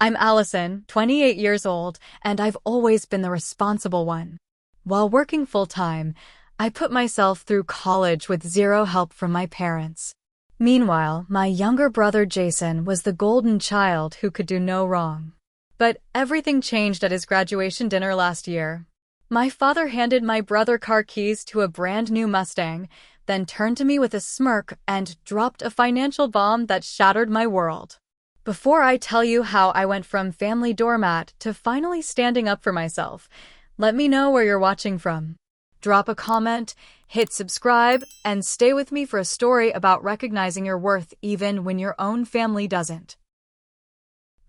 I'm Allison, 28 years old, and I've always been the responsible one. While working full-time, I put myself through college with zero help from my parents. Meanwhile, my younger brother Jason was the golden child who could do no wrong. But everything changed at his graduation dinner last year. My father handed my brother car keys to a brand new Mustang, then turned to me with a smirk and dropped a financial bomb that shattered my world. Before I tell you how I went from family doormat to finally standing up for myself, let me know where you're watching from. Drop a comment, hit subscribe, and stay with me for a story about recognizing your worth even when your own family doesn't.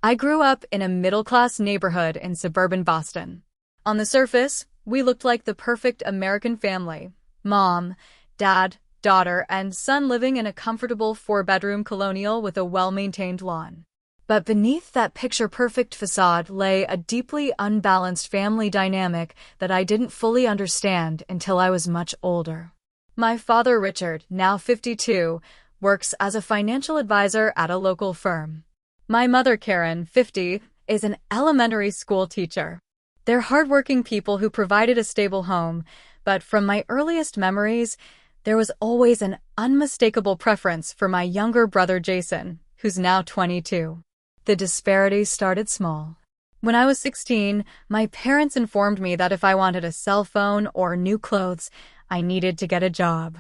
I grew up in a middle-class neighborhood in suburban Boston. On the surface, we looked like the perfect American family. Mom, dad, daughter, and son living in a comfortable four-bedroom colonial with a well-maintained lawn. But beneath that picture-perfect facade lay a deeply unbalanced family dynamic that I didn't fully understand until I was much older. My father, Richard, now 52, works as a financial advisor at a local firm. My mother, Karen, 50, is an elementary school teacher. They're hardworking people who provided a stable home, but from my earliest memories, there was always an unmistakable preference for my younger brother Jason, who's now 22. The disparity started small. When I was 16, my parents informed me that if I wanted a cell phone or new clothes, I needed to get a job.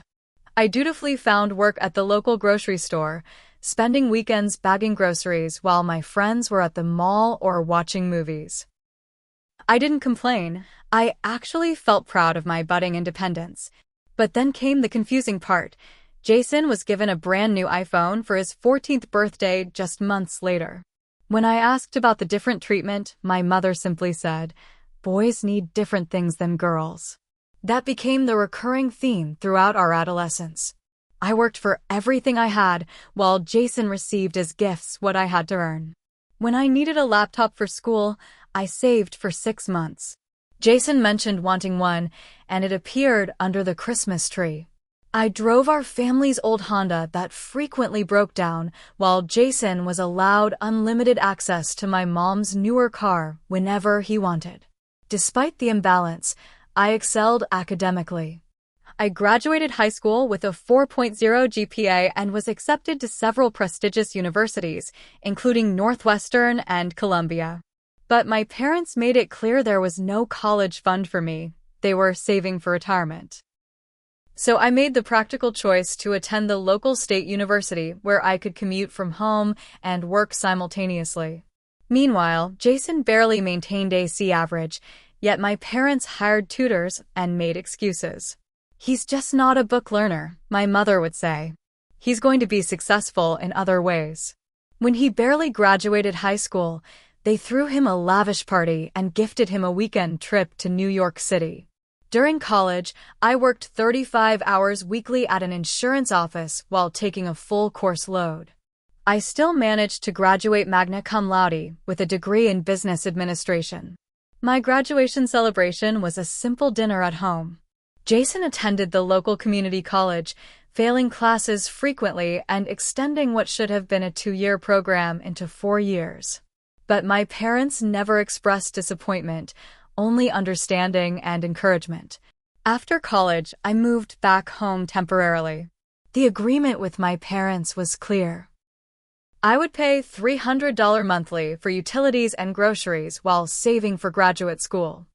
I dutifully found work at the local grocery store, spending weekends bagging groceries while my friends were at the mall or watching movies. I didn't complain. I actually felt proud of my budding independence. But then came the confusing part. Jason was given a brand new iPhone for his 14th birthday just months later. When I asked about the different treatment, my mother simply said, "Boys need different things than girls." That became the recurring theme throughout our adolescence. I worked for everything I had, while Jason received as gifts what I had to earn. When I needed a laptop for school, I saved for 6 months. Jason mentioned wanting one, and it appeared under the Christmas tree. I drove our family's old Honda that frequently broke down, while Jason was allowed unlimited access to my mom's newer car whenever he wanted. Despite the imbalance, I excelled academically. I graduated high school with a 4.0 GPA and was accepted to several prestigious universities, including Northwestern and Columbia. But my parents made it clear there was no college fund for me. They were saving for retirement. So I made the practical choice to attend the local state university where I could commute from home and work simultaneously. Meanwhile, Jason barely maintained a C average, yet my parents hired tutors and made excuses. "He's just not a book learner," my mother would say. "He's going to be successful in other ways." When he barely graduated high school, they threw him a lavish party and gifted him a weekend trip to New York City. During college, I worked 35 hours weekly at an insurance office while taking a full course load. I still managed to graduate magna cum laude with a degree in business administration. My graduation celebration was a simple dinner at home. Jason attended the local community college, failing classes frequently and extending what should have been a 2-year program into 4 years. But my parents never expressed disappointment, only understanding and encouragement. After college, I moved back home temporarily. The agreement with my parents was clear. I would pay $300 monthly for utilities and groceries while saving for graduate school.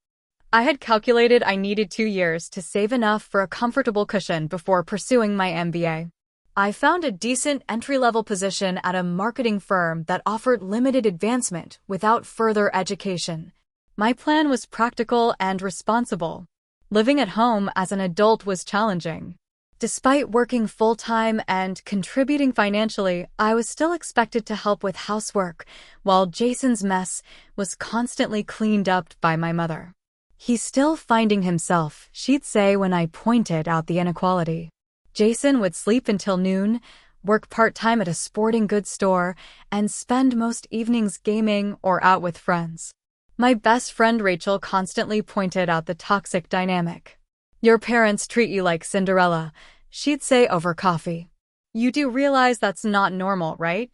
I had calculated I needed 2 years to save enough for a comfortable cushion before pursuing my MBA. I found a decent entry-level position at a marketing firm that offered limited advancement without further education. My plan was practical and responsible. Living at home as an adult was challenging. Despite working full-time and contributing financially, I was still expected to help with housework, while Jason's mess was constantly cleaned up by my mother. "He's still finding himself," she'd say when I pointed out the inequality. Jason would sleep until noon, work part-time at a sporting goods store, and spend most evenings gaming or out with friends. My best friend Rachel constantly pointed out the toxic dynamic. "Your parents treat you like Cinderella," she'd say over coffee. "You do realize that's not normal, right?"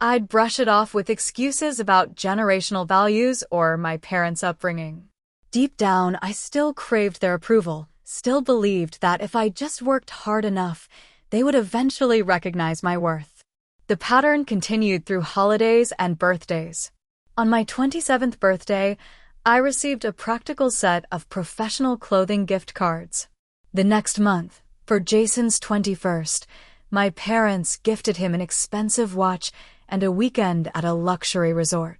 I'd brush it off with excuses about generational values or my parents' upbringing. Deep down, I still craved their approval, still believed that if I just worked hard enough, they would eventually recognize my worth. The pattern continued through holidays and birthdays. On my 27th birthday, I received a practical set of professional clothing gift cards. The next month, for Jason's 21st, my parents gifted him an expensive watch and a weekend at a luxury resort.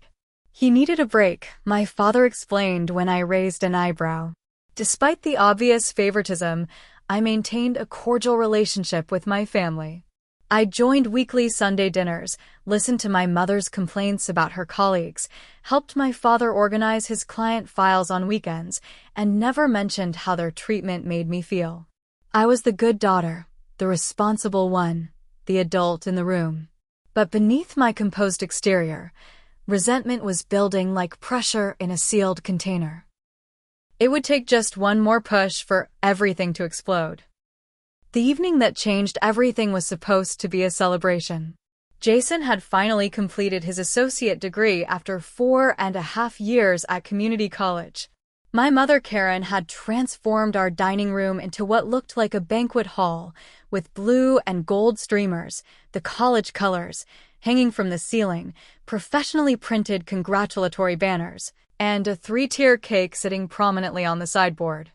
He needed a break, my father explained when I raised an eyebrow. Despite the obvious favoritism, I maintained a cordial relationship with my family. I joined weekly Sunday dinners, listened to my mother's complaints about her colleagues, helped my father organize his client files on weekends, and never mentioned how their treatment made me feel. I was the good daughter, the responsible one, the adult in the room. But beneath my composed exterior, resentment was building like pressure in a sealed container. It would take just one more push for everything to explode. The evening that changed everything was supposed to be a celebration. Jason had finally completed his associate degree after 4.5 years at community college. My mother, Karen, had transformed our dining room into what looked like a banquet hall, with blue and gold streamers, the college colors, hanging from the ceiling, professionally printed congratulatory banners, and a 3-tier cake sitting prominently on the sideboard.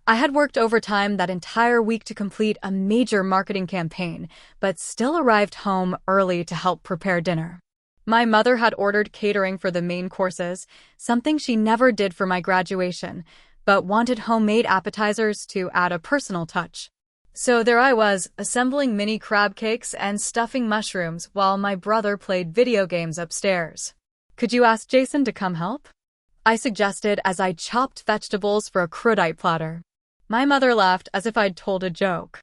I had worked overtime that entire week to complete a major marketing campaign, but still arrived home early to help prepare dinner. My mother had ordered catering for the main courses, something she never did for my graduation, but wanted homemade appetizers to add a personal touch. So there I was, assembling mini crab cakes and stuffing mushrooms while my brother played video games upstairs. "Could you ask Jason to come help?" I suggested as I chopped vegetables for a crudite platter. My mother laughed as if I'd told a joke.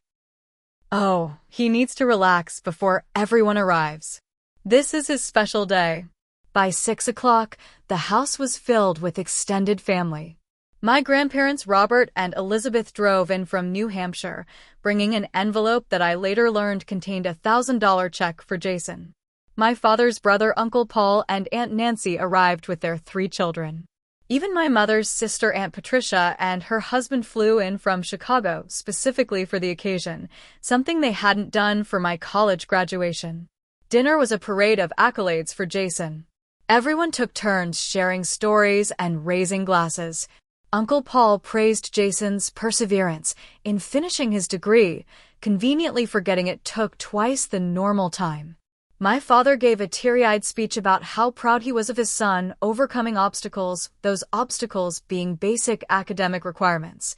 "Oh, he needs to relax before everyone arrives. This is his special day." By 6 o'clock, the house was filled with extended family. My grandparents Robert and Elizabeth drove in from New Hampshire, bringing an envelope that I later learned contained a $1,000 check for Jason. My father's brother Uncle Paul and Aunt Nancy arrived with their 3 children. Even my mother's sister Aunt Patricia and her husband flew in from Chicago specifically for the occasion, something they hadn't done for my college graduation. Dinner was a parade of accolades for Jason. Everyone took turns sharing stories and raising glasses. Uncle Paul praised Jason's perseverance in finishing his degree, conveniently forgetting it took twice the normal time. My father gave a teary-eyed speech about how proud he was of his son overcoming obstacles, those obstacles being basic academic requirements.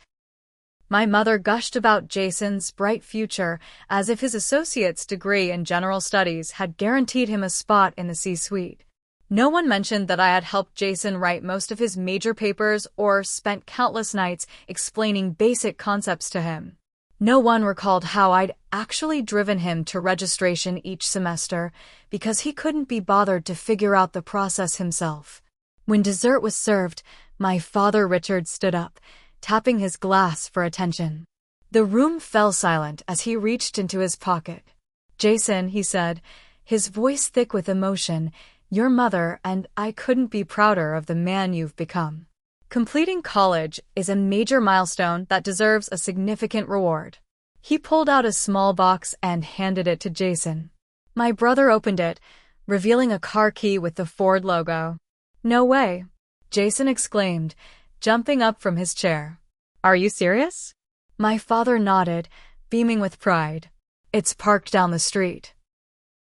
My mother gushed about Jason's bright future as if his associate's degree in general studies had guaranteed him a spot in the C-suite. No one mentioned that I had helped Jason write most of his major papers or spent countless nights explaining basic concepts to him. No one recalled how I'd actually driven him to registration each semester because he couldn't be bothered to figure out the process himself. When dessert was served, my father Richard stood up, tapping his glass for attention. The room fell silent as he reached into his pocket. "Jason," he said, his voice thick with emotion, "your mother and I couldn't be prouder of the man you've become. Completing college is a major milestone that deserves a significant reward." He pulled out a small box and handed it to Jason. My brother opened it, revealing a car key with the Ford logo. "No way," Jason exclaimed, jumping up from his chair. "Are you serious?" My father nodded, beaming with pride. "It's parked down the street."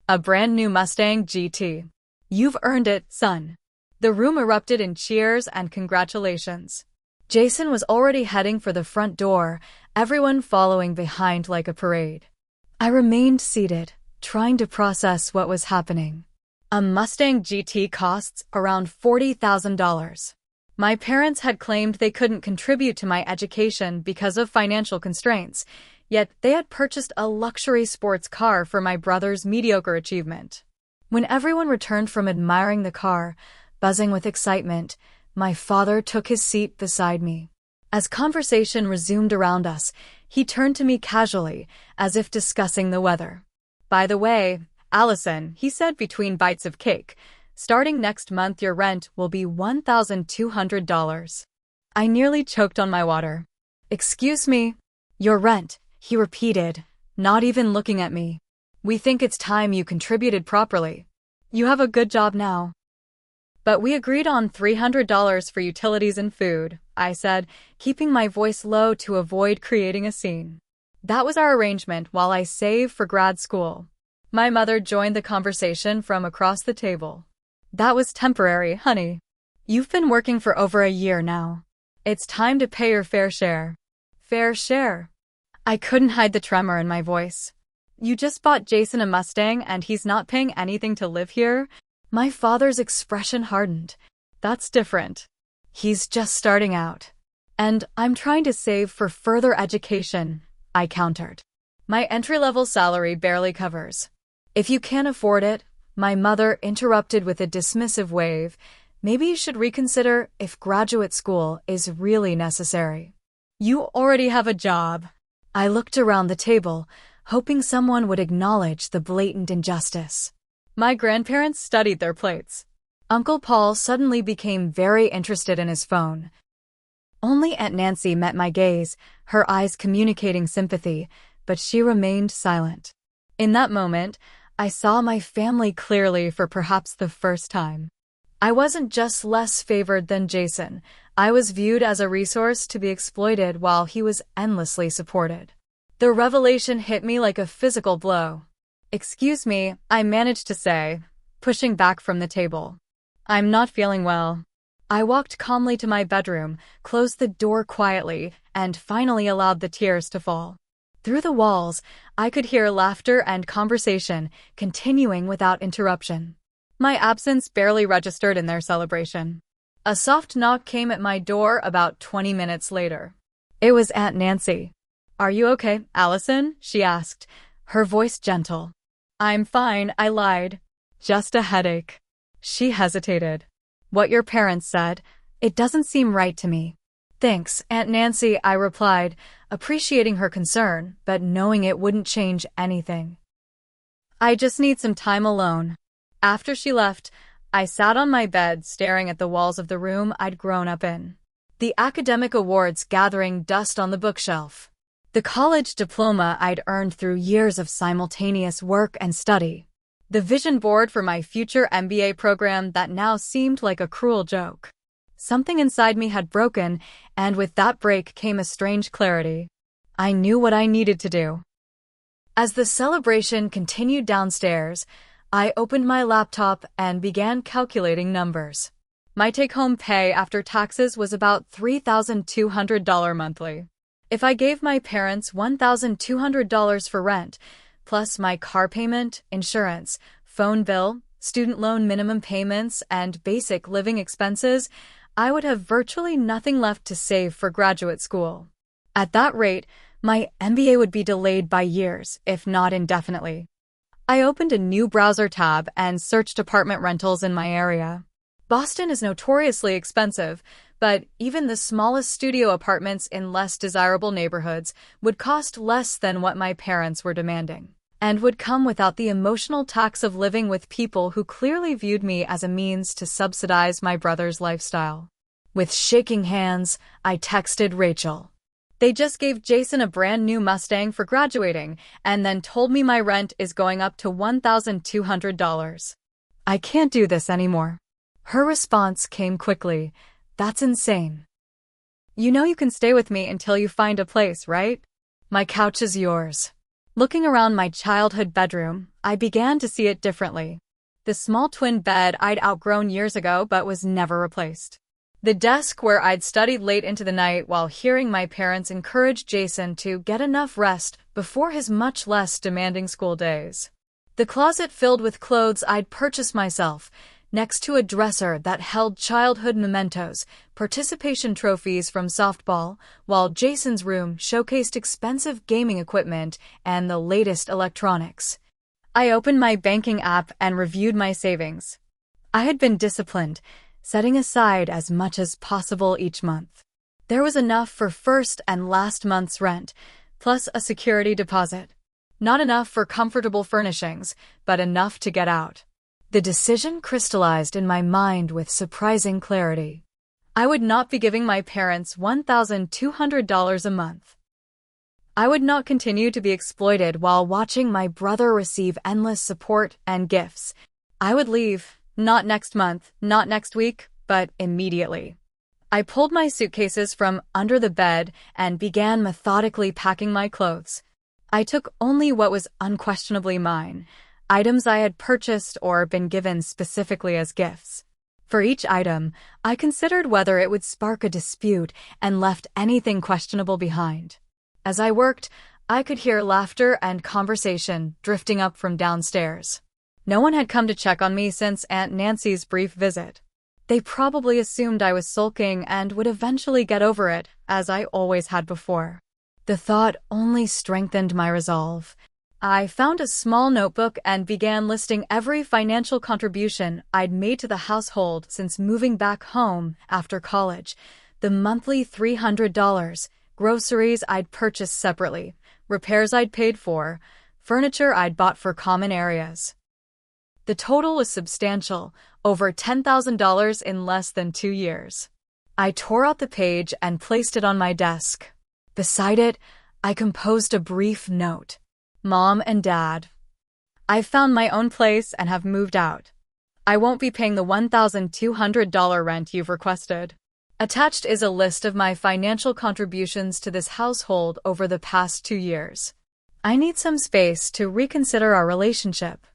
"A brand new Mustang GT. You've earned it, son." The room erupted in cheers and congratulations. Jason was already heading for the front door, everyone following behind like a parade. I remained seated, trying to process what was happening. A Mustang GT costs around $40,000. My parents had claimed they couldn't contribute to my education because of financial constraints, yet they had purchased a luxury sports car for my brother's mediocre achievement. When everyone returned from admiring the car, buzzing with excitement, my father took his seat beside me. As conversation resumed around us, he turned to me casually, as if discussing the weather. "By the way, Allison, he said between bites of cake, starting next month your rent will be $1,200. I nearly choked on my water. Excuse me? Your rent, he repeated, not even looking at me. We think it's time you contributed properly. You have a good job now. But we agreed on $300 for utilities and food, I said, keeping my voice low to avoid creating a scene. That was our arrangement while I saved for grad school. My mother joined the conversation from across the table. That was temporary, honey. You've been working for over a year now. It's time to pay your fair share. Fair share? I couldn't hide the tremor in my voice. You just bought Jason a Mustang and he's not paying anything to live here? My father's expression hardened. That's different. He's just starting out. And I'm trying to save for further education, I countered. My entry-level salary barely covers. If you can't afford it, my mother interrupted with a dismissive wave, maybe you should reconsider if graduate school is really necessary. You already have a job. I looked around the table, hoping someone would acknowledge the blatant injustice. My grandparents studied their plates. Uncle Paul suddenly became very interested in his phone. Only Aunt Nancy met my gaze, her eyes communicating sympathy, but she remained silent. In that moment, I saw my family clearly for perhaps the first time. I wasn't just less favored than Jason. I was viewed as a resource to be exploited while he was endlessly supported. The revelation hit me like a physical blow. Excuse me, I managed to say, pushing back from the table. I'm not feeling well. I walked calmly to my bedroom, closed the door quietly, and finally allowed the tears to fall. Through the walls, I could hear laughter and conversation continuing without interruption. My absence barely registered in their celebration. A soft knock came at my door about 20 minutes later. It was Aunt Nancy. Are you okay, Allison? She asked, her voice gentle. I'm fine, I lied. Just a headache. She hesitated. What your parents said, it doesn't seem right to me. Thanks, Aunt Nancy, I replied, appreciating her concern, but knowing it wouldn't change anything. I just need some time alone. After she left, I sat on my bed staring at the walls of the room I'd grown up in. The academic awards gathering dust on the bookshelf. The college diploma I'd earned through years of simultaneous work and study. The vision board for my future MBA program that now seemed like a cruel joke. Something inside me had broken, and with that break came a strange clarity. I knew what I needed to do. As the celebration continued downstairs, I opened my laptop and began calculating numbers. My take-home pay after taxes was about $3,200 monthly. If I gave my parents $1,200 for rent, plus my car payment, insurance, phone bill, student loan minimum payments, and basic living expenses, I would have virtually nothing left to save for graduate school. At that rate, my MBA would be delayed by years, if not indefinitely. I opened a new browser tab and searched apartment rentals in my area. Boston is notoriously expensive, but even the smallest studio apartments in less desirable neighborhoods would cost less than what my parents were demanding, and would come without the emotional tax of living with people who clearly viewed me as a means to subsidize my brother's lifestyle. With shaking hands, I texted Rachel. They just gave Jason a brand new Mustang for graduating, and then told me my rent is going up to $1,200. I can't do this anymore. Her response came quickly. That's insane. You know you can stay with me until you find a place, right? My couch is yours. Looking around my childhood bedroom, I began to see it differently. The small twin bed I'd outgrown years ago but was never replaced. The desk where I'd studied late into the night while hearing my parents encourage Jason to get enough rest before his much less demanding school days. The closet filled with clothes I'd purchased myself, next to a dresser that held childhood mementos, participation trophies from softball, while Jason's room showcased expensive gaming equipment and the latest electronics. I opened my banking app and reviewed my savings. I had been disciplined, setting aside as much as possible each month. There was enough for first and last month's rent, plus a security deposit. Not enough for comfortable furnishings, but enough to get out. The decision crystallized in my mind with surprising clarity. I would not be giving my parents $1,200 a month. I would not continue to be exploited while watching my brother receive endless support and gifts. I would leave, not next month, not next week, but immediately. I pulled my suitcases from under the bed and began methodically packing my clothes. I took only what was unquestionably mine, items I had purchased or been given specifically as gifts. For each item, I considered whether it would spark a dispute and left anything questionable behind. As I worked, I could hear laughter and conversation drifting up from downstairs. No one had come to check on me since Aunt Nancy's brief visit. They probably assumed I was sulking and would eventually get over it, as I always had before. The thought only strengthened my resolve. I found a small notebook and began listing every financial contribution I'd made to the household since moving back home after college. The monthly $300, groceries I'd purchased separately, repairs I'd paid for, furniture I'd bought for common areas. The total was substantial, over $10,000 in less than 2 years. I tore out the page and placed it on my desk. Beside it, I composed a brief note. Mom and Dad, I've found my own place and have moved out. I won't be paying the $1,200 rent you've requested. Attached is a list of my financial contributions to this household over the past 2 years. I need some space to reconsider our relationship.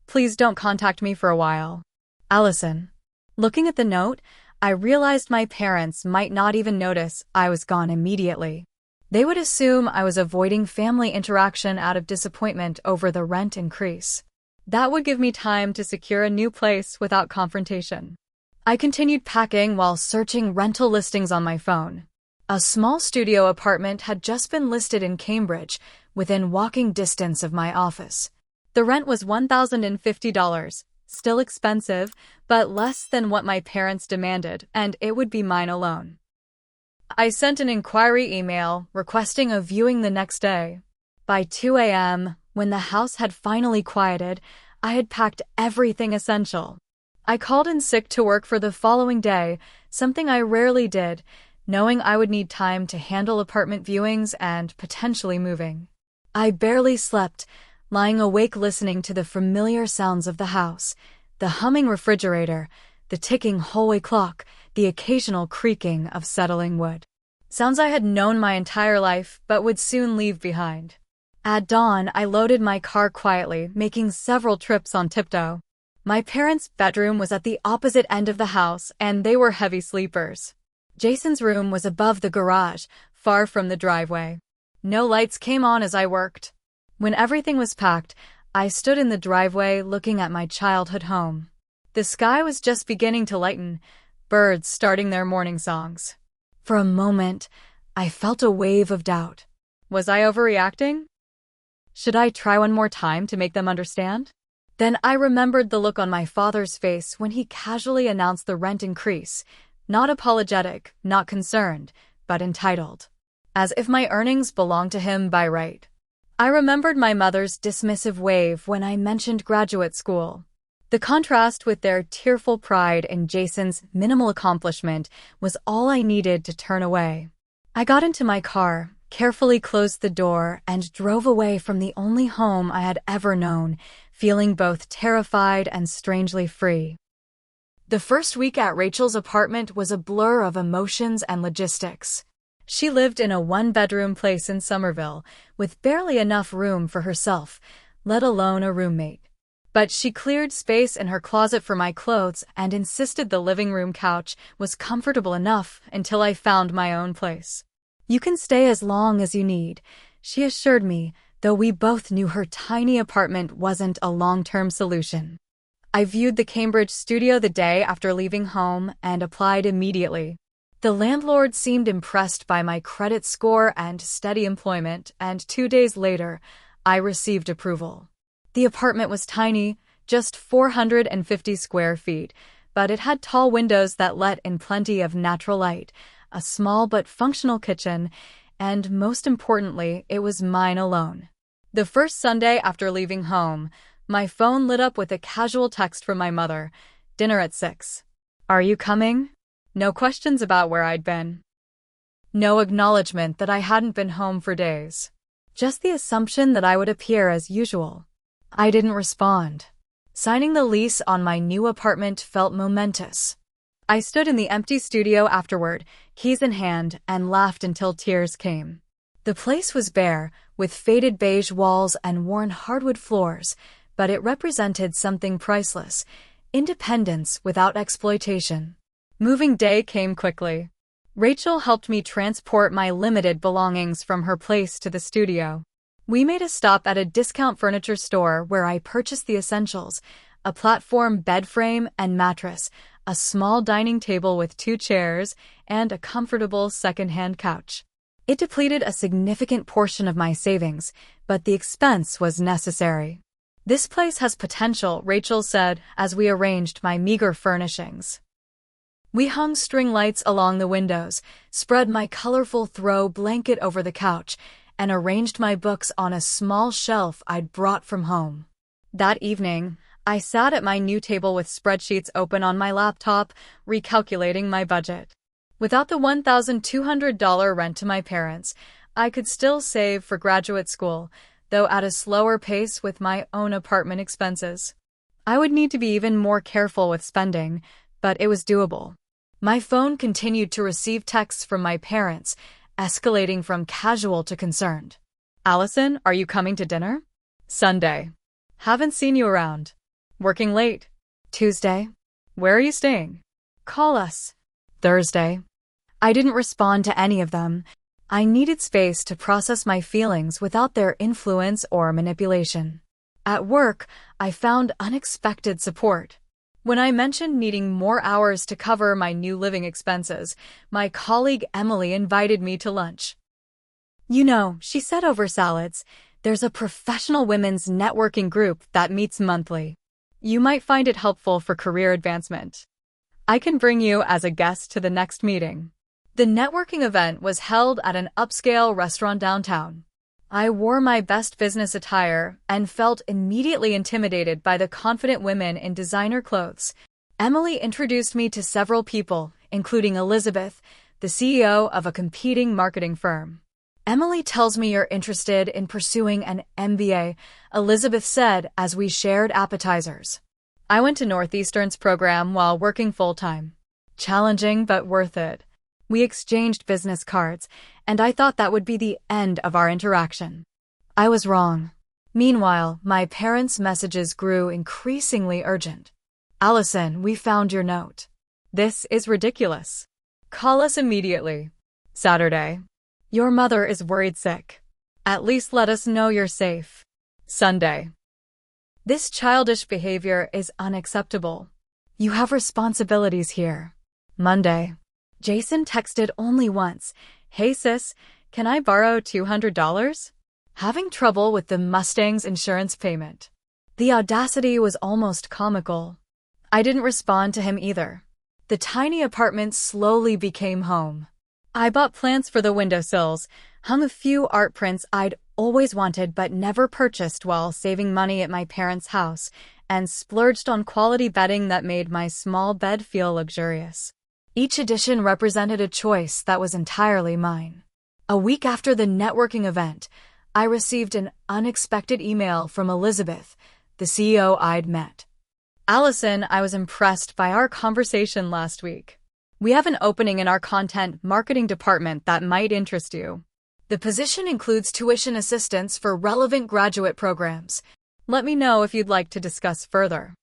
Please don't contact me for a while. Allison. Looking at the note, I realized my parents might not even notice I was gone immediately. They would assume I was avoiding family interaction out of disappointment over the rent increase. That would give me time to secure a new place without confrontation. I continued packing while searching rental listings on my phone. A small studio apartment had just been listed in Cambridge, within walking distance of my office. The rent was $1,050, still expensive, but less than what my parents demanded, and it would be mine alone. I sent an inquiry email requesting a viewing the next day. By 2 a.m., when the house had finally quieted, I had packed everything essential. I called in sick to work for the following day, something I rarely did, knowing I would need time to handle apartment viewings and potentially moving. I barely slept, lying awake listening to the familiar sounds of the house, the humming refrigerator, the ticking hallway clock, the occasional creaking of settling wood. Sounds I had known my entire life but would soon leave behind. At dawn, I loaded my car quietly, making several trips on tiptoe. My parents' bedroom was at the opposite end of the house, and they were heavy sleepers. Jason's room was above the garage, far from the driveway. No lights came on as I worked. When everything was packed, I stood in the driveway looking at my childhood home. The sky was just beginning to lighten, birds starting their morning songs. For a moment, I felt a wave of doubt. Was I overreacting? Should I try one more time to make them understand? Then I remembered the look on my father's face when he casually announced the rent increase, not apologetic, not concerned, but entitled, as if my earnings belonged to him by right. I remembered my mother's dismissive wave when I mentioned graduate school. The contrast with their tearful pride in Jason's minimal accomplishment was all I needed to turn away. I got into my car, carefully closed the door, and drove away from the only home I had ever known, feeling both terrified and strangely free. The first week at Rachel's apartment was a blur of emotions and logistics. She lived in a one-bedroom place in Somerville, with barely enough room for herself, let alone a roommate. But she cleared space in her closet for my clothes and insisted the living room couch was comfortable enough until I found my own place. You can stay as long as you need, she assured me, though we both knew her tiny apartment wasn't a long-term solution. I viewed the Cambridge studio the day after leaving home and applied immediately. The landlord seemed impressed by my credit score and steady employment, and 2 days later, I received approval. The apartment was tiny, just 450 square feet, but it had tall windows that let in plenty of natural light, a small but functional kitchen, and most importantly, it was mine alone. The first Sunday after leaving home, my phone lit up with a casual text from my mother. Dinner at 6. Are you coming? No questions about where I'd been. No acknowledgement that I hadn't been home for days. Just the assumption that I would appear as usual. I didn't respond. Signing the lease on my new apartment felt momentous. I stood in the empty studio afterward, keys in hand, and laughed until tears came. The place was bare, with faded beige walls and worn hardwood floors, but it represented something priceless: independence without exploitation. Moving day came quickly. Rachel helped me transport my limited belongings from her place to the studio. We made a stop at a discount furniture store where I purchased the essentials: a platform bed frame and mattress, a small dining table with 2 chairs, and a comfortable second-hand couch. It depleted a significant portion of my savings, but the expense was necessary. This place has potential, Rachel said as we arranged my meager furnishings. We hung string lights along the windows, spread my colorful throw blanket over the couch, and arranged my books on a small shelf I'd brought from home. That evening, I sat at my new table with spreadsheets open on my laptop, recalculating my budget. Without the $1,200 rent to my parents, I could still save for graduate school, though at a slower pace with my own apartment expenses. I would need to be even more careful with spending, but it was doable. My phone continued to receive texts from my parents, escalating from casual to concerned. Allison, are you coming to dinner? Sunday. Haven't seen you around. Working late. Tuesday. Where are you staying? Call us. Thursday. I didn't respond to any of them. I needed space to process my feelings without their influence or manipulation. At work, I found unexpected support. When I mentioned needing more hours to cover my new living expenses, my colleague Emily invited me to lunch. You know, she said over salads, there's a professional women's networking group that meets monthly. You might find it helpful for career advancement. I can bring you as a guest to the next meeting. The networking event was held at an upscale restaurant downtown. I wore my best business attire and felt immediately intimidated by the confident women in designer clothes. Emily introduced me to several people, including Elizabeth, the CEO of a competing marketing firm. Emily tells me you're interested in pursuing an MBA, Elizabeth said as we shared appetizers. I went to Northeastern's program while working full-time. Challenging but worth it. We exchanged business cards, and I thought that would be the end of our interaction. I was wrong. Meanwhile, my parents' messages grew increasingly urgent. Allison, we found your note. This is ridiculous. Call us immediately. Saturday. Your mother is worried sick. At least let us know you're safe. Sunday. This childish behavior is unacceptable. You have responsibilities here. Monday. Jason texted only once. Hey sis, can I borrow $200? Having trouble with the Mustang's insurance payment. The audacity was almost comical. I didn't respond to him either. The tiny apartment slowly became home. I bought plants for the windowsills, hung a few art prints I'd always wanted but never purchased while saving money at my parents' house, and splurged on quality bedding that made my small bed feel luxurious. Each addition represented a choice that was entirely mine. A week after the networking event, I received an unexpected email from Elizabeth, the CEO I'd met. Allison, I was impressed by our conversation last week. We have an opening in our content marketing department that might interest you. The position includes tuition assistance for relevant graduate programs. Let me know if you'd like to discuss further.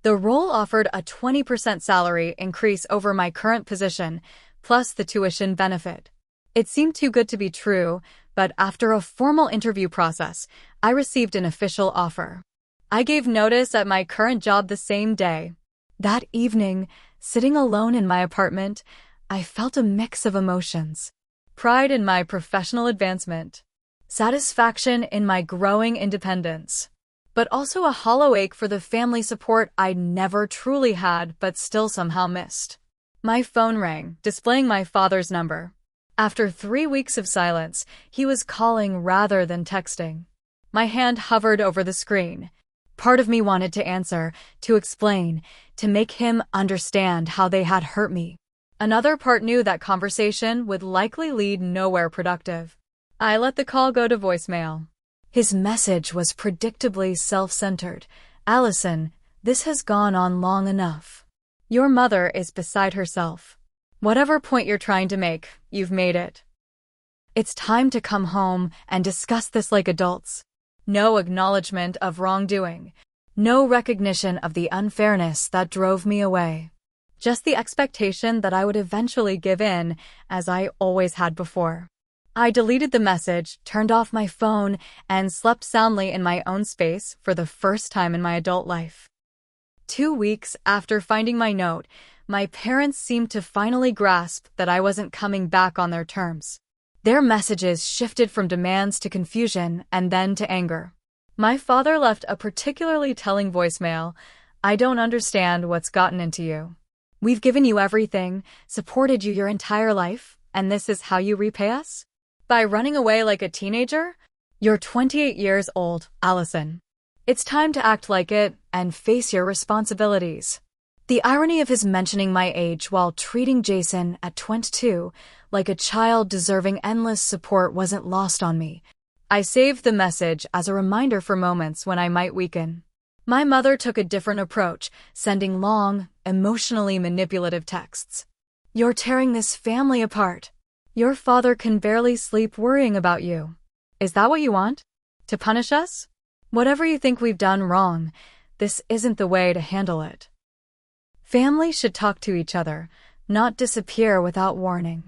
The role offered a 20% salary increase over my current position, plus the tuition benefit. It seemed too good to be true, but after a formal interview process, I received an official offer. I gave notice at my current job the same day. That evening, sitting alone in my apartment, I felt a mix of emotions. Pride in my professional advancement, satisfaction in my growing independence, but also a hollow ache for the family support I'd never truly had but still somehow missed. My phone rang, displaying my father's number. After 3 weeks of silence, he was calling rather than texting. My hand hovered over the screen. Part of me wanted to answer, to explain, to make him understand how they had hurt me. Another part knew that conversation would likely lead nowhere productive. I let the call go to voicemail. His message was predictably self-centered. "Allison, this has gone on long enough. Your mother is beside herself. Whatever point you're trying to make, you've made it. It's time to come home and discuss this like adults." No acknowledgement of wrongdoing. No recognition of the unfairness that drove me away. Just the expectation that I would eventually give in, as I always had before. I deleted the message, turned off my phone, and slept soundly in my own space for the first time in my adult life. 2 weeks after finding my note, my parents seemed to finally grasp that I wasn't coming back on their terms. Their messages shifted from demands to confusion and then to anger. My father left a particularly telling voicemail. "I don't understand what's gotten into you. We've given you everything, supported you your entire life, and this is how you repay us? By running away like a teenager? You're 28 years old, Allison. It's time to act like it and face your responsibilities." The irony of his mentioning my age while treating Jason at 22 like a child deserving endless support wasn't lost on me. I saved the message as a reminder for moments when I might weaken. My mother took a different approach, sending long, emotionally manipulative texts. "You're tearing this family apart. Your father can barely sleep worrying about you. Is that what you want? To punish us? Whatever you think we've done wrong, this isn't the way to handle it." Family should talk to each other, not disappear without warning.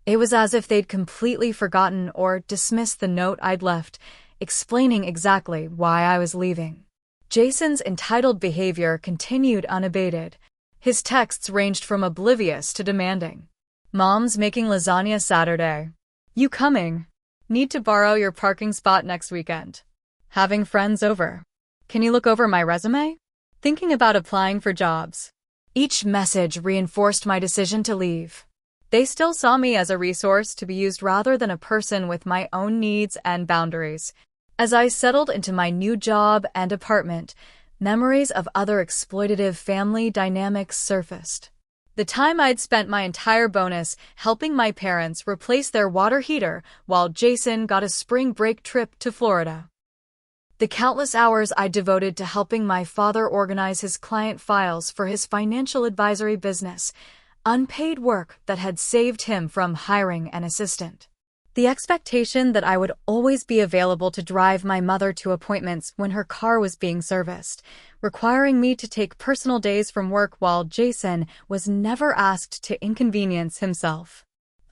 It was as if they'd completely forgotten or dismissed the note I'd left, explaining exactly why I was leaving. Jason's entitled behavior continued unabated. His texts ranged from oblivious to demanding. "Mom's making lasagna Saturday. You coming? Need to borrow your parking spot next weekend. Having friends over. Can you look over my resume? Thinking about applying for jobs." Each message reinforced my decision to leave. They still saw me as a resource to be used rather than a person with my own needs and boundaries. As I settled into my new job and apartment, memories of other exploitative family dynamics surfaced. The time I'd spent my entire bonus helping my parents replace their water heater while Jason got a spring break trip to Florida. The countless hours I devoted to helping my father organize his client files for his financial advisory business, unpaid work that had saved him from hiring an assistant. The expectation that I would always be available to drive my mother to appointments when her car was being serviced, requiring me to take personal days from work while Jason was never asked to inconvenience himself.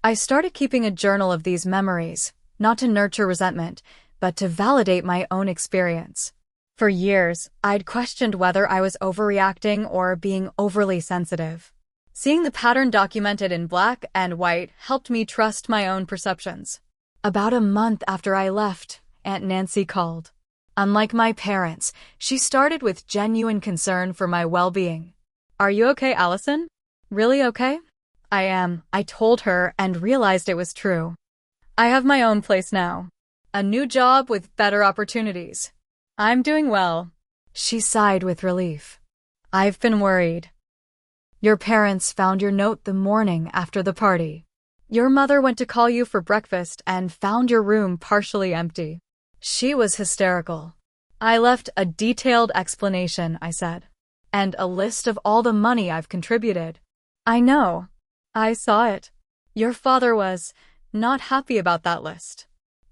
I started keeping a journal of these memories, not to nurture resentment, but to validate my own experience. For years, I'd questioned whether I was overreacting or being overly sensitive. Seeing the pattern documented in black and white helped me trust my own perceptions. About a month after I left, Aunt Nancy called. Unlike my parents, she started with genuine concern for my well-being. "Are you okay, Allison? Really okay?" "I am," I told her and realized it was true. "I have my own place now. A new job with better opportunities. I'm doing well." She sighed with relief. "I've been worried. Your parents found your note the morning after the party. Your mother went to call you for breakfast and found your room partially empty." She was hysterical. "I left a detailed explanation," I said. "And a list of all the money I've contributed." "I know. I saw it. Your father was not happy about that list."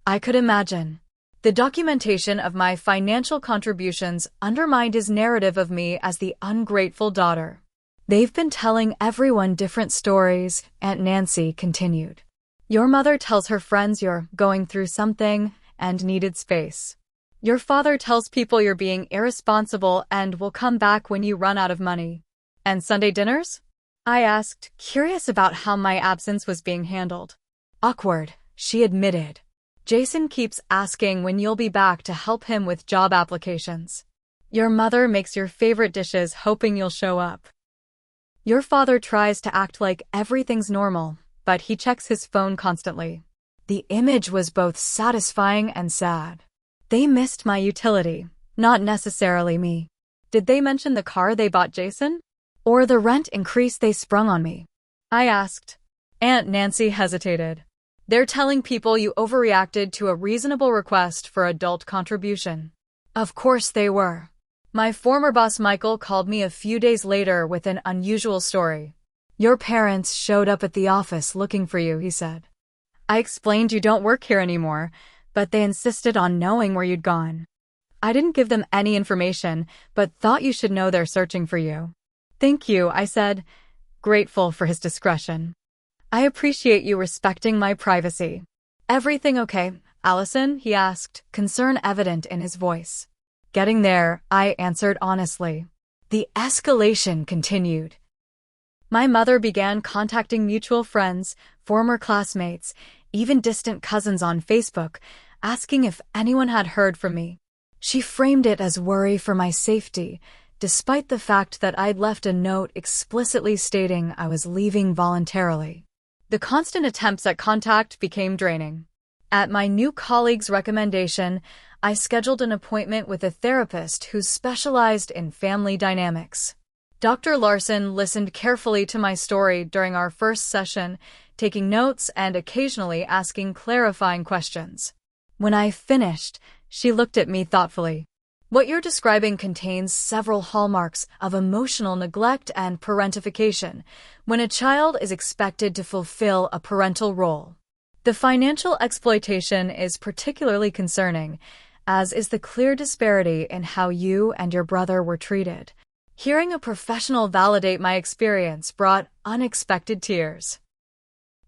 I could imagine. The documentation of my financial contributions undermined his narrative of me as the ungrateful daughter. "They've been telling everyone different stories," Aunt Nancy continued. "Your mother tells her friends you're going through something and needed space. Your father tells people you're being irresponsible and will come back when you run out of money. And Sunday dinners?" I asked, curious about how my absence was being handled. "Awkward," she admitted. "Jason keeps asking when you'll be back to help him with job applications. Your mother makes your favorite dishes hoping you'll show up. Your father tries to act like everything's normal, but he checks his phone constantly." The image was both satisfying and sad. They missed my utility, not necessarily me. Did they mention the car they bought Jason? Or the rent increase they sprung on me? I asked. Aunt Nancy hesitated. They're telling people you overreacted to a reasonable request for adult contribution. Of course they were. My former boss Michael called me a few days later with an unusual story. Your parents showed up at the office looking for you, he said. I explained you don't work here anymore, but they insisted on knowing where you'd gone. I didn't give them any information, but thought you should know they're searching for you. Thank you, I said, grateful for his discretion. I appreciate you respecting my privacy. Everything okay, Allison? He asked, concern evident in his voice. Getting there, I answered honestly. The escalation continued. My mother began contacting mutual friends, former classmates, even distant cousins on Facebook, asking if anyone had heard from me. She framed it as worry for my safety, despite the fact that I'd left a note explicitly stating I was leaving voluntarily. The constant attempts at contact became draining. At my new colleague's recommendation, I scheduled an appointment with a therapist who specialized in family dynamics. Dr. Larson listened carefully to my story during our first session, taking notes and occasionally asking clarifying questions. When I finished, she looked at me thoughtfully. What you're describing contains several hallmarks of emotional neglect and parentification when a child is expected to fulfill a parental role. The financial exploitation is particularly concerning, as is the clear disparity in how you and your brother were treated. Hearing a professional validate my experience brought unexpected tears.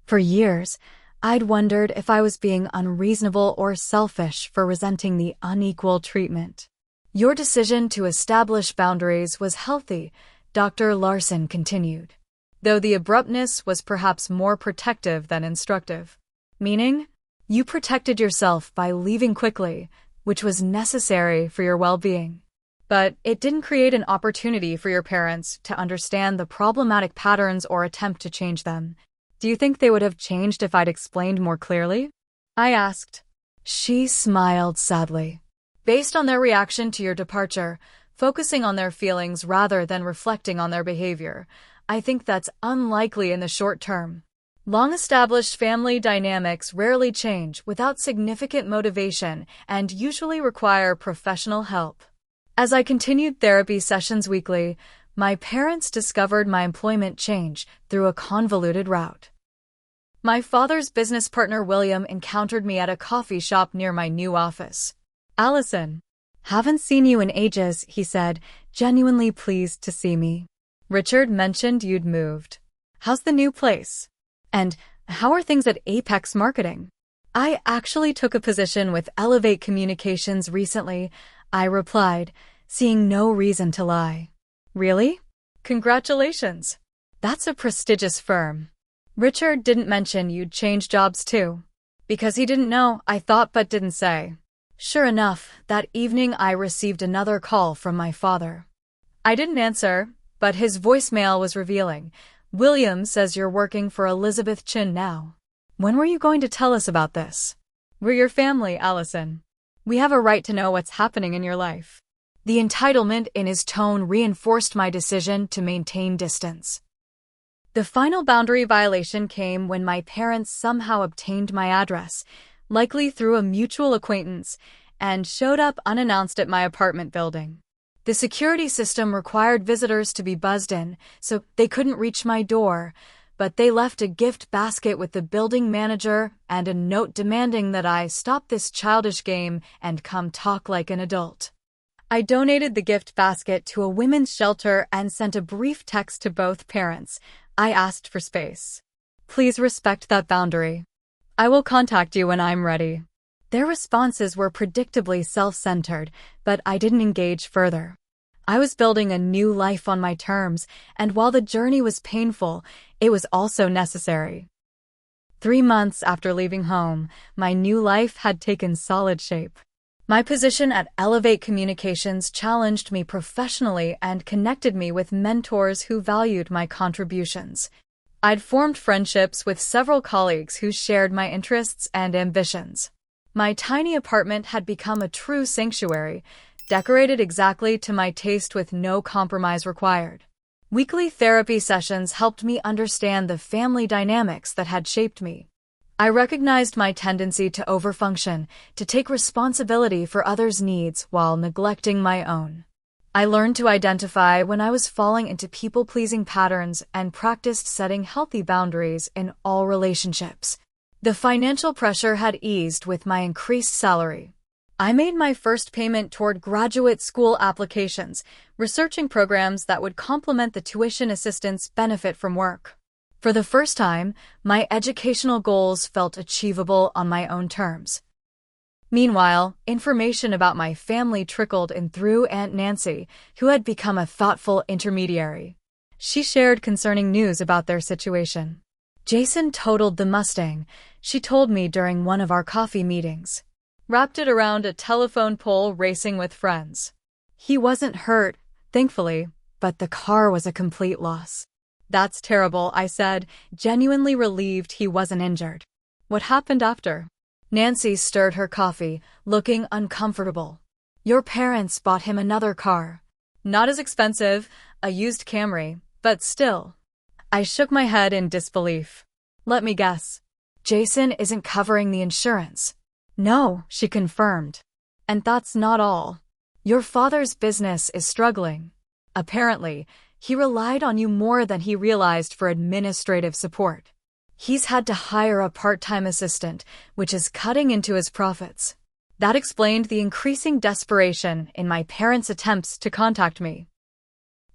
For years, I'd wondered if I was being unreasonable or selfish for resenting the unequal treatment. Your decision to establish boundaries was healthy, Dr. Larson continued, though the abruptness was perhaps more protective than instructive. Meaning, you protected yourself by leaving quickly, which was necessary for your well-being. But it didn't create an opportunity for your parents to understand the problematic patterns or attempt to change them. Do you think they would have changed if I'd explained more clearly? I asked. She smiled sadly. Based on their reaction to your departure, focusing on their feelings rather than reflecting on their behavior, I think that's unlikely in the short term. Long-established family dynamics rarely change without significant motivation and usually require professional help. As I continued therapy sessions weekly, my parents discovered my employment change through a convoluted route. My father's business partner William encountered me at a coffee shop near my new office. Allison, haven't seen you in ages, he said, genuinely pleased to see me. Richard mentioned you'd moved. How's the new place? And how are things at Apex Marketing? I actually took a position with Elevate Communications recently, I replied, seeing no reason to lie. Really? Congratulations. That's a prestigious firm. Richard didn't mention you'd change jobs too. Because he didn't know, I thought but didn't say. Sure enough, that evening I received another call from my father. I didn't answer, but his voicemail was revealing. William says you're working for Elizabeth Chin now. When were you going to tell us about this? We're your family, Allison. We have a right to know what's happening in your life. The entitlement in his tone reinforced my decision to maintain distance. The final boundary violation came when my parents somehow obtained my address, likely through a mutual acquaintance, and showed up unannounced at my apartment building. The security system required visitors to be buzzed in, so they couldn't reach my door, but they left a gift basket with the building manager and a note demanding that I stop this childish game and come talk like an adult. I donated the gift basket to a women's shelter and sent a brief text to both parents. I asked for space. Please respect that boundary. I will contact you when I'm ready. Their responses were predictably self-centered, but I didn't engage further. I was building a new life on my terms, and while the journey was painful, it was also necessary. 3 months after leaving home, my new life had taken solid shape. My position at Elevate Communications challenged me professionally and connected me with mentors who valued my contributions. I'd formed friendships with several colleagues who shared my interests and ambitions. My tiny apartment had become a true sanctuary, decorated exactly to my taste with no compromise required. Weekly therapy sessions helped me understand the family dynamics that had shaped me. I recognized my tendency to overfunction, to take responsibility for others' needs while neglecting my own. I learned to identify when I was falling into people-pleasing patterns and practiced setting healthy boundaries in all relationships. The financial pressure had eased with my increased salary. I made my first payment toward graduate school applications, researching programs that would complement the tuition assistance benefit from work. For the first time, my educational goals felt achievable on my own terms. Meanwhile, information about my family trickled in through Aunt Nancy, who had become a thoughtful intermediary. She shared concerning news about their situation. Jason totaled the Mustang, she told me during one of our coffee meetings. Wrapped it around a telephone pole racing with friends. He wasn't hurt, thankfully, but the car was a complete loss. That's terrible, I said, genuinely relieved he wasn't injured. What happened after? Nancy stirred her coffee, looking uncomfortable. Your parents bought him another car. Not as expensive, a used Camry, but still. I shook my head in disbelief. Let me guess. Jason isn't covering the insurance. No, she confirmed. And that's not all. Your father's business is struggling. Apparently, he relied on you more than he realized for administrative support. He's had to hire a part-time assistant, which is cutting into his profits. That explained the increasing desperation in my parents' attempts to contact me.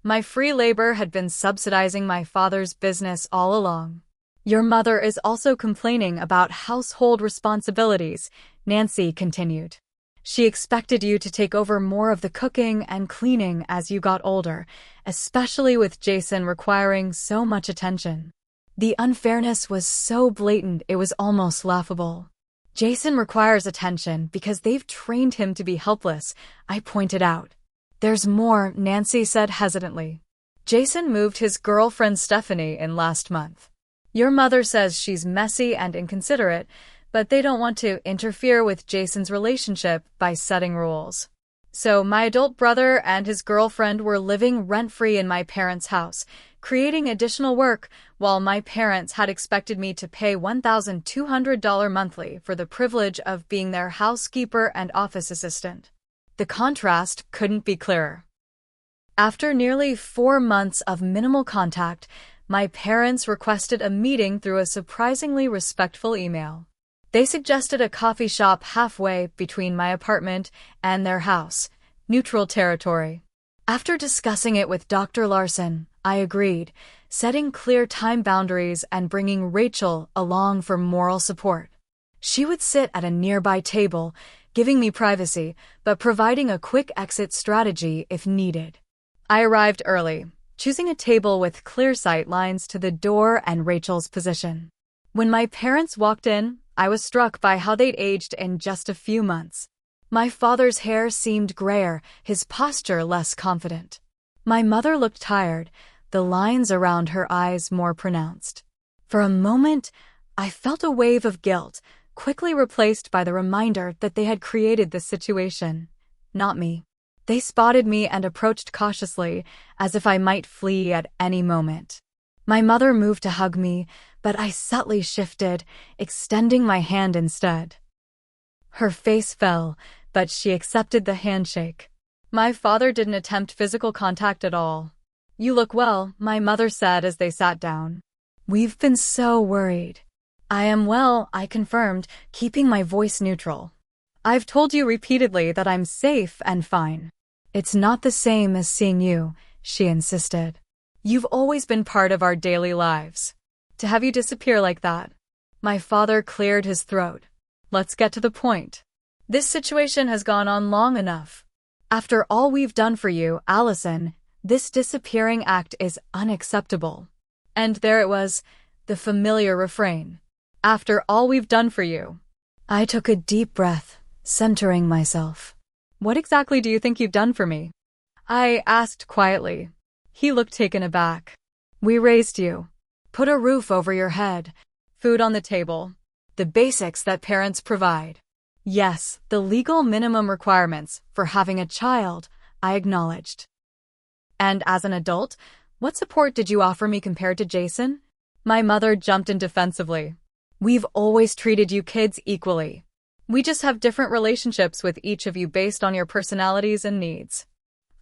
My free labor had been subsidizing my father's business all along. Your mother is also complaining about household responsibilities, Nancy continued. She expected you to take over more of the cooking and cleaning as you got older, especially with Jason requiring so much attention. The unfairness was so blatant it was almost laughable. Jason requires attention because they've trained him to be helpless, I pointed out. There's more, Nancy said hesitantly. Jason moved his girlfriend Stephanie in last month. Your mother says she's messy and inconsiderate, but they don't want to interfere with Jason's relationship by setting rules. So my adult brother and his girlfriend were living rent-free in my parents' house, creating additional work while my parents had expected me to pay $1,200 monthly for the privilege of being their housekeeper and office assistant. The contrast couldn't be clearer. After nearly 4 months of minimal contact, my parents requested a meeting through a surprisingly respectful email. They suggested a coffee shop halfway between my apartment and their house, neutral territory. After discussing it with Dr. Larson, I agreed, setting clear time boundaries and bringing Rachel along for moral support. She would sit at a nearby table, giving me privacy, but providing a quick exit strategy if needed. I arrived early, choosing a table with clear sight lines to the door and Rachel's position. When my parents walked in, I was struck by how they'd aged in just a few months. My father's hair seemed grayer, his posture less confident. My mother looked tired, the lines around her eyes more pronounced. For a moment, I felt a wave of guilt, quickly replaced by the reminder that they had created this situation, not me. They spotted me and approached cautiously, as if I might flee at any moment. My mother moved to hug me, but I subtly shifted, extending my hand instead. Her face fell, but she accepted the handshake. My father didn't attempt physical contact at all. You look well, my mother said as they sat down. We've been so worried. I am well, I confirmed, keeping my voice neutral. I've told you repeatedly that I'm safe and fine. It's not the same as seeing you, she insisted. You've always been part of our daily lives. To have you disappear like that. My father cleared his throat. Let's get to the point. This situation has gone on long enough. After all we've done for you, Allison, this disappearing act is unacceptable. And there it was, the familiar refrain. After all we've done for you. I took a deep breath, centering myself. What exactly do you think you've done for me? I asked quietly. He looked taken aback. We raised you. Put a roof over your head. Food on the table. The basics that parents provide. Yes, the legal minimum requirements for having a child, I acknowledged. And as an adult, what support did you offer me compared to Jason? My mother jumped in defensively. We've always treated you kids equally. We just have different relationships with each of you based on your personalities and needs.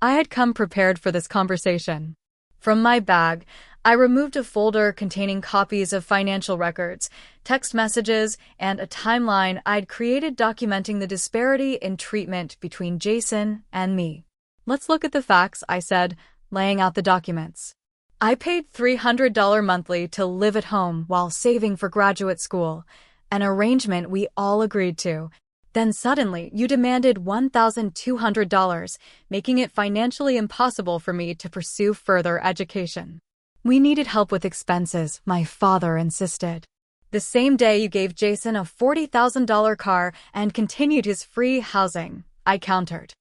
I had come prepared for this conversation. From my bag, I removed a folder containing copies of financial records, text messages, and a timeline I'd created documenting the disparity in treatment between Jason and me. Let's look at the facts, I said, laying out the documents. I paid $300 monthly to live at home while saving for graduate school, an arrangement we all agreed to. Then suddenly, you demanded $1,200, making it financially impossible for me to pursue further education. We needed help with expenses, my father insisted. The same day you gave Jason a $40,000 car and continued his free housing, I countered.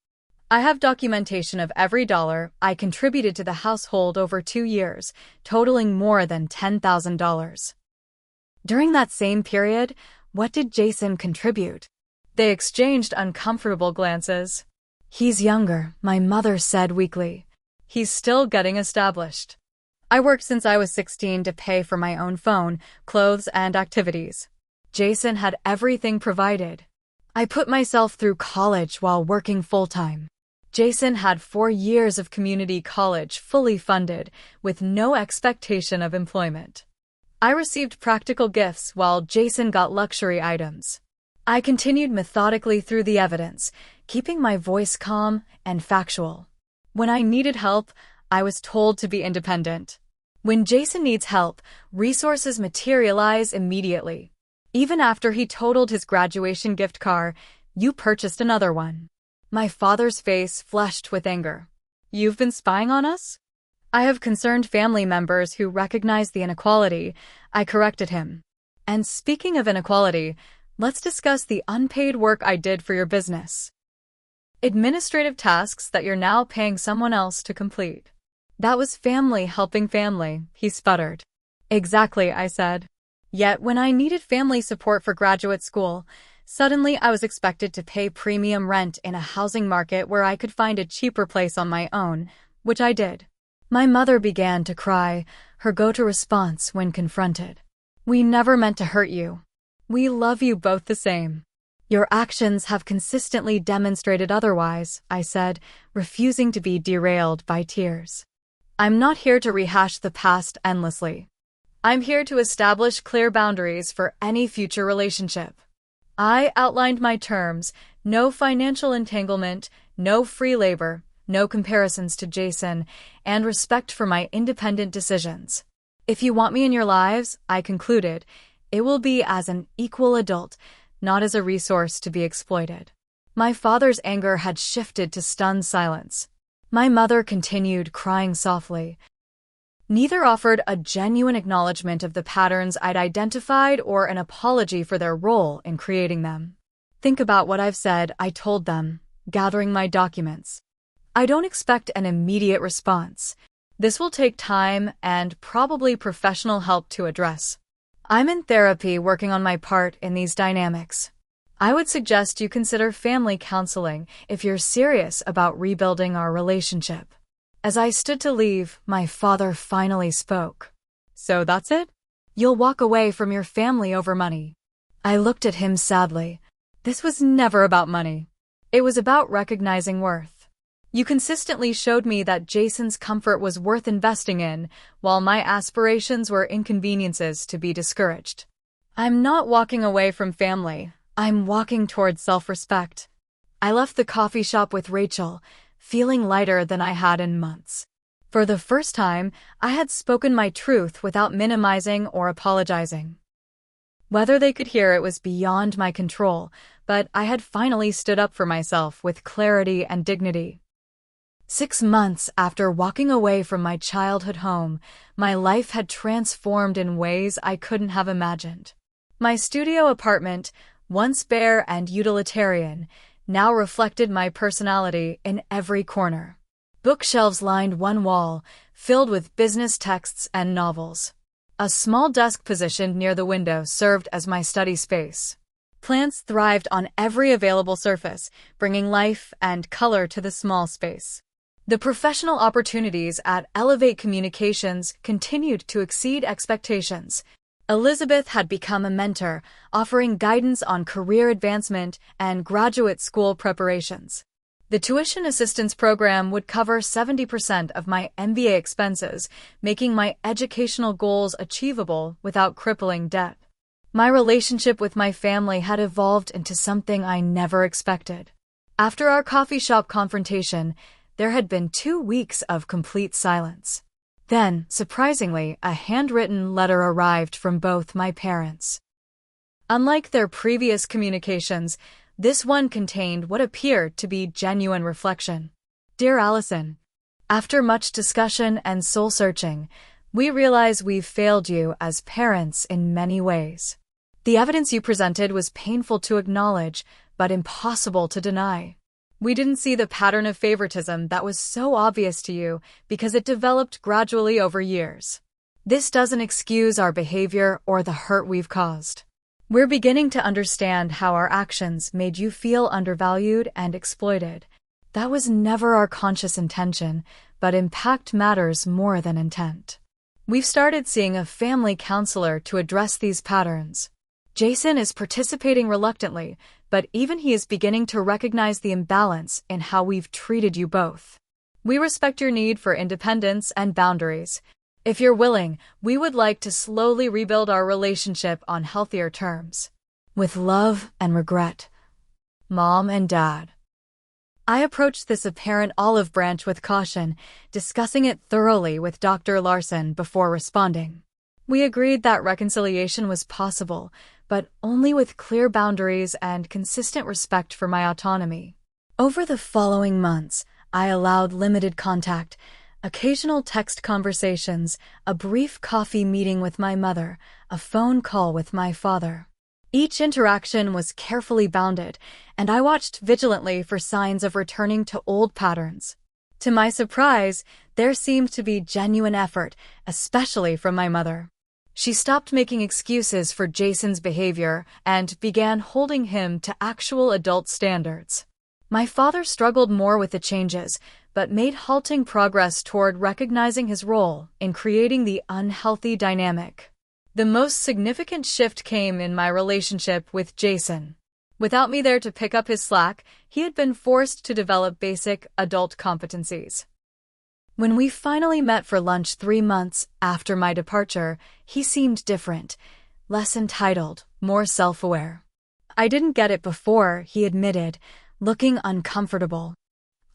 I have documentation of every dollar I contributed to the household over 2 years, totaling more than $10,000. During that same period, what did Jason contribute? They exchanged uncomfortable glances. He's younger, my mother said weakly. He's still getting established. I worked since I was 16 to pay for my own phone, clothes, and activities. Jason had everything provided. I put myself through college while working full-time. Jason had 4 years of community college fully funded, with no expectation of employment. I received practical gifts while Jason got luxury items. I continued methodically through the evidence, keeping my voice calm and factual. When I needed help, I was told to be independent. When Jason needs help, resources materialize immediately. Even after he totaled his graduation gift car, you purchased another one. My father's face flushed with anger. You've been spying on us? I have concerned family members who recognize the inequality, I corrected him. And speaking of inequality, let's discuss the unpaid work I did for your business. Administrative tasks that you're now paying someone else to complete. That was family helping family, he sputtered. Exactly, I said. Yet when I needed family support for graduate school, suddenly I was expected to pay premium rent in a housing market where I could find a cheaper place on my own, which I did. My mother began to cry, her go-to response when confronted. We never meant to hurt you. We love you both the same. Your actions have consistently demonstrated otherwise, I said, refusing to be derailed by tears. I'm not here to rehash the past endlessly. I'm here to establish clear boundaries for any future relationship. I outlined my terms: no financial entanglement, no free labor, no comparisons to Jason, and respect for my independent decisions. If you want me in your lives, I concluded, it will be as an equal adult, not as a resource to be exploited. My father's anger had shifted to stunned silence. My mother continued, crying softly. Neither offered a genuine acknowledgement of the patterns I'd identified or an apology for their role in creating them. Think about what I've said, I told them, gathering my documents. I don't expect an immediate response. This will take time and probably professional help to address. I'm in therapy working on my part in these dynamics. I would suggest you consider family counseling if you're serious about rebuilding our relationship. As I stood to leave, my father finally spoke. So that's it? You'll walk away from your family over money. I looked at him sadly. This was never about money. It was about recognizing worth. You consistently showed me that Jason's comfort was worth investing in, while my aspirations were inconveniences to be discouraged. I'm not walking away from family. I'm walking towards self-respect. I left the coffee shop with Rachel, feeling lighter than I had in months. For the first time, I had spoken my truth without minimizing or apologizing. Whether they could hear it was beyond my control, but I had finally stood up for myself with clarity and dignity. 6 months after walking away from my childhood home, my life had transformed in ways I couldn't have imagined. My studio apartment, once bare and utilitarian, now reflected my personality in every corner. Bookshelves lined one wall, filled with business texts and novels. A small desk positioned near the window served as my study space. Plants thrived on every available surface, bringing life and color to the small space. The professional opportunities at Elevate Communications continued to exceed expectations. Elizabeth had become a mentor, offering guidance on career advancement and graduate school preparations. The tuition assistance program would cover 70% of my MBA expenses, making my educational goals achievable without crippling debt. My relationship with my family had evolved into something I never expected. After our coffee shop confrontation, there had been 2 weeks of complete silence. Then, surprisingly, a handwritten letter arrived from both my parents. Unlike their previous communications, this one contained what appeared to be genuine reflection. Dear Allison, after much discussion and soul-searching, we realize we've failed you as parents in many ways. The evidence you presented was painful to acknowledge, but impossible to deny. We didn't see the pattern of favoritism that was so obvious to you because it developed gradually over years. This doesn't excuse our behavior or the hurt we've caused. We're beginning to understand how our actions made you feel undervalued and exploited. That was never our conscious intention, but impact matters more than intent. We've started seeing a family counselor to address these patterns. Jason is participating reluctantly, but even he is beginning to recognize the imbalance in how we've treated you both. We respect your need for independence and boundaries. If you're willing, we would like to slowly rebuild our relationship on healthier terms. With love and regret, Mom and Dad. I approached this apparent olive branch with caution, discussing it thoroughly with Dr. Larson before responding. We agreed that reconciliation was possible, but only with clear boundaries and consistent respect for my autonomy. Over the following months, I allowed limited contact, occasional text conversations, a brief coffee meeting with my mother, a phone call with my father. Each interaction was carefully bounded, and I watched vigilantly for signs of returning to old patterns. To my surprise, there seemed to be genuine effort, especially from my mother. She stopped making excuses for Jason's behavior and began holding him to actual adult standards. My father struggled more with the changes, but made halting progress toward recognizing his role in creating the unhealthy dynamic. The most significant shift came in my relationship with Jason. Without me there to pick up his slack, he had been forced to develop basic adult competencies. When we finally met for lunch 3 months after my departure, he seemed different, less entitled, more self-aware. I didn't get it before, he admitted, looking uncomfortable.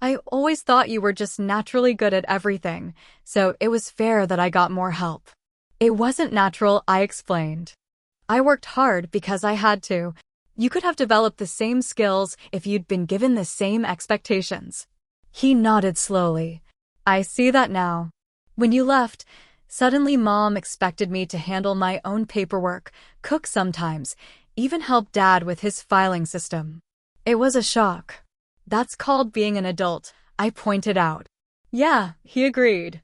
I always thought you were just naturally good at everything, so it was fair that I got more help. It wasn't natural, I explained. I worked hard because I had to. You could have developed the same skills if you'd been given the same expectations. He nodded slowly. I see that now. When you left, suddenly Mom expected me to handle my own paperwork, cook sometimes, even help Dad with his filing system. It was a shock. That's called being an adult, I pointed out. Yeah, he agreed.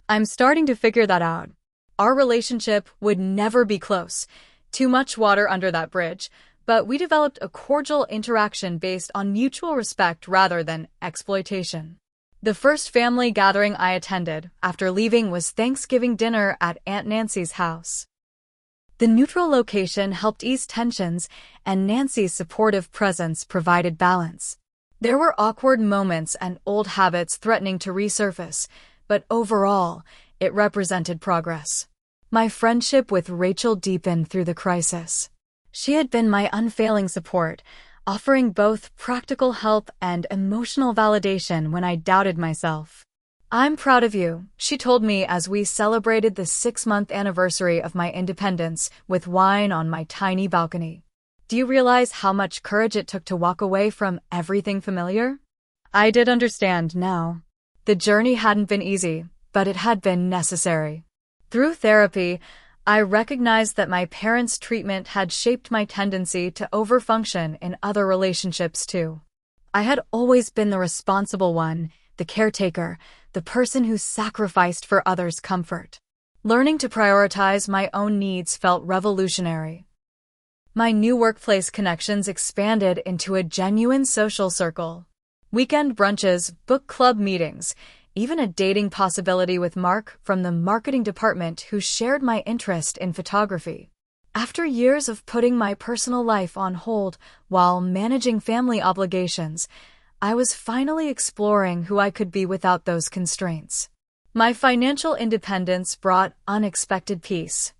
I'm starting to figure that out. Our relationship would never be close, too much water under that bridge, but we developed a cordial interaction based on mutual respect rather than exploitation. The first family gathering I attended after leaving was Thanksgiving dinner at Aunt Nancy's house. The neutral location helped ease tensions, and Nancy's supportive presence provided balance. There were awkward moments and old habits threatening to resurface, but overall, it represented progress. My friendship with Rachel deepened through the crisis. She had been my unfailing support, offering both practical help and emotional validation when I doubted myself. I'm proud of you, she told me as we celebrated the 6-month anniversary of my independence with wine on my tiny balcony. Do you realize how much courage it took to walk away from everything familiar? I did understand now. The journey hadn't been easy, but it had been necessary. Through therapy, I recognized that my parents' treatment had shaped my tendency to overfunction in other relationships too. I had always been the responsible one, the caretaker, the person who sacrificed for others' comfort. Learning to prioritize my own needs felt revolutionary. My new workplace connections expanded into a genuine social circle. Weekend brunches, book club meetings, even a dating possibility with Mark from the marketing department who shared my interest in photography. After years of putting my personal life on hold while managing family obligations, I was finally exploring who I could be without those constraints. My financial independence brought unexpected peace.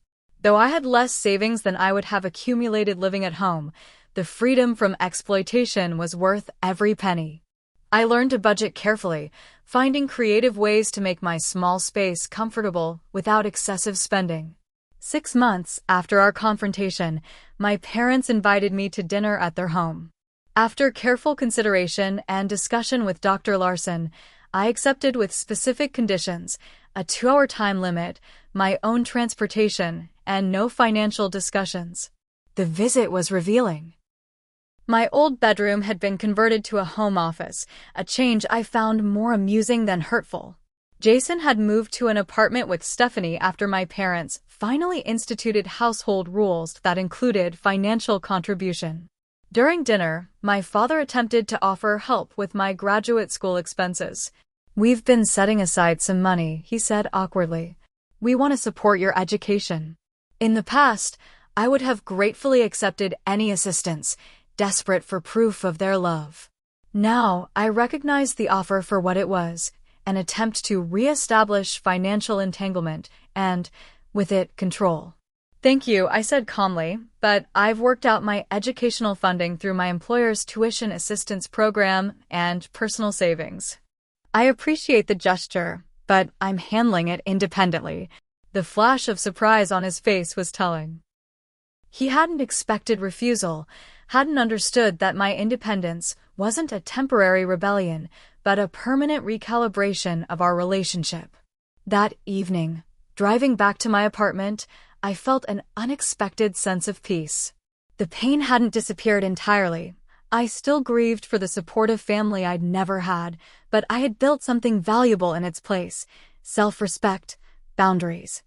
Though I had less savings than I would have accumulated living at home, the freedom from exploitation was worth every penny. I learned to budget carefully, finding creative ways to make my small space comfortable without excessive spending. 6 months after our confrontation, my parents invited me to dinner at their home. After careful consideration and discussion with Dr. Larson, I accepted with specific conditions, a 2-hour time limit, my own transportation, and no financial discussions. The visit was revealing. My old bedroom had been converted to a home office, a change I found more amusing than hurtful. Jason had moved to an apartment with Stephanie after my parents finally instituted household rules that included financial contribution. During dinner, my father attempted to offer help with my graduate school expenses. "We've been setting aside some money," he said awkwardly. "We want to support your education." In the past, I would have gratefully accepted any assistance, desperate for proof of their love. Now, I recognize the offer for what it was, an attempt to re-establish financial entanglement and, with it, control. "Thank you," I said calmly, "but I've worked out my educational funding through my employer's tuition assistance program and personal savings. I appreciate the gesture, but I'm handling it independently." The flash of surprise on his face was telling. He hadn't expected refusal, hadn't understood that my independence wasn't a temporary rebellion, but a permanent recalibration of our relationship. That evening, driving back to my apartment, I felt an unexpected sense of peace. The pain hadn't disappeared entirely. I still grieved for the supportive family I'd never had, but I had built something valuable in its place: self-respect, boundaries,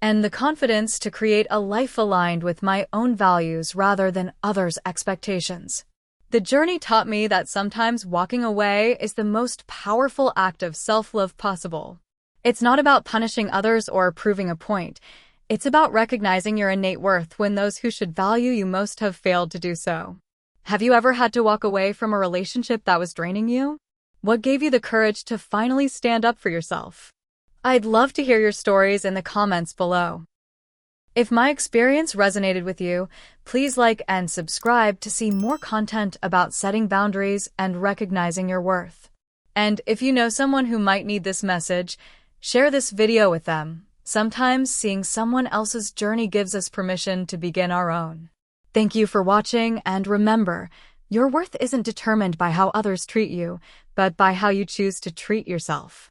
and the confidence to create a life aligned with my own values rather than others' expectations. The journey taught me that sometimes walking away is the most powerful act of self-love possible. It's not about punishing others or proving a point. It's about recognizing your innate worth when those who should value you most have failed to do so. Have you ever had to walk away from a relationship that was draining you? What gave you the courage to finally stand up for yourself? I'd love to hear your stories in the comments below. If my experience resonated with you, please like and subscribe to see more content about setting boundaries and recognizing your worth. And if you know someone who might need this message, share this video with them. Sometimes seeing someone else's journey gives us permission to begin our own. Thank you for watching, and remember, your worth isn't determined by how others treat you, but by how you choose to treat yourself.